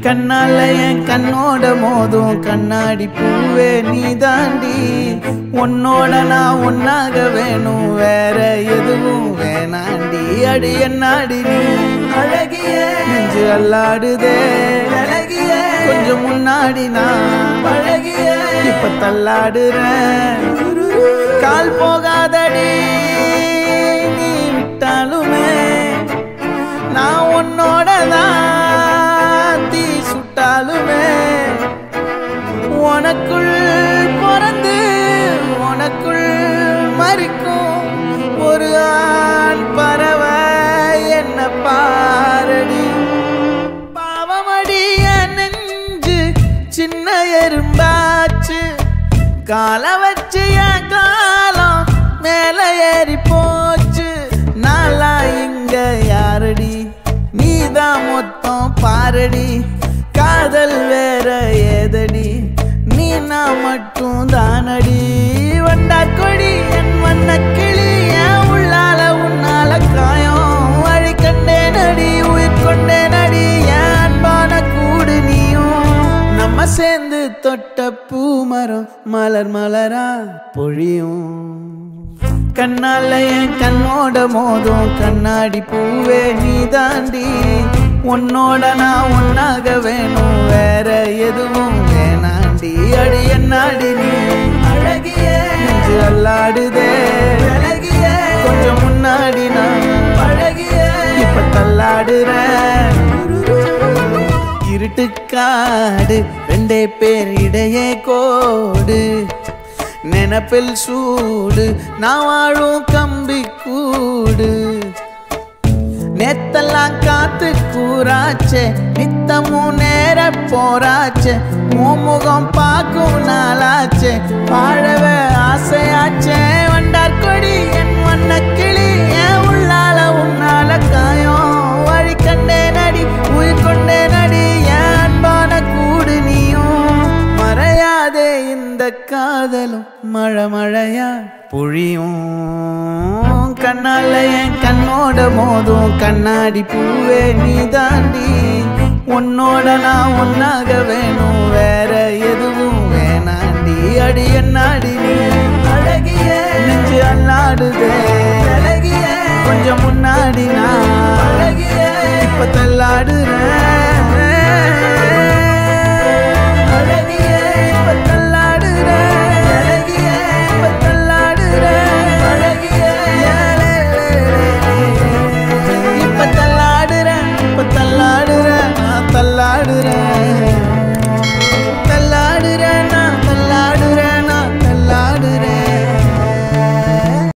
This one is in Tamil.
கண்ணால என் கண்ணோட மோதும் கண்ணாடி பூவே நீ தாண்டி உன்னோட நான் ஒன்னாக வேணும் வேற எதுவும் வேணாண்டி அடி என்னாடி நீ அழகிய நெஞ்சு அல்லாடுதே அழகிய கொஞ்சம் முன்னாடி நான் அழகிய இப்ப தள்ளாடுறேன் கால் போகாதடி நீ விட்டாலுமே நான் உன்னோட தான் தீ சுட்டாலுமே உனக்குள் பிறந்து உனக்குள் மறிக்கும் ஒரு ஆண் பறவை என்ன பாரடி பாவமடிய நெஞ்சு சின்ன எறும்பாச்சு கால வச்சு என் காலம் மேல ஏறி போச்சு நாளா இங்க யாரடி நீதான் மொத்தம் பாரடி காதல் வேற ஏதடி நீ நான் மட்டும் தானடி வண்டா கொடி என் வண்ண கிளி என் உள்ளால உன்னால காயம் வழி கண்டே நடி உயிர் கொண்டே நடி என் அன்பான கூடு நீயும் நம்ம சேர்ந்து தொட்ட பூமரம் மலர் மலரா பொழியும் கண்ணால என் கண்ணோட மோதும் கண்ணாடி பூவே நீ தாண்டி உன்னோட நான் ஒன்னாக வேணும் வேற எதுவும் வேணாண்டி அடி என்னாடி நீ அழகிய நெஞ்சு அல்லாடுதே அழகிய கொஞ்சம் முன்னாடி நான் அழகிய இப்ப தள்ளாடுறேன் இருட்டுக்காடு ரெண்டே பேர் இடையே கோடு நினப்பில் சூடு நான் வாழும் கம்பி கூடு நேத்தெல்லாம் காத்து கூறாச்சே நித்தமும் நேர போராச்சே முகம் பார்க்கும் நாளாச்சே வாழவே ஆசையாச்சே வண்டார் கொடி என் வண்ண கிளி என் உள்ளால உன்னால காயம் வழி கண்டே நடி உயிர் கொண்டே நடி என் அன்பான கூடு நீயும் மறையாதே இந்த காதலும் மழை மழையா பொழியும் கண்ணால என் கண்ணோட மோதும் கண்ணாடி பூவே நீ தாண்டி உன்னோட நான் ஒன்னாக வேணும் வேற எதுவும் வேணாண்டி அடி என்னாடி நீ அழகிய நெஞ்சு அல்லாடுதே அழகிய கொஞ்சம் முன்னாடி நான் அழகிய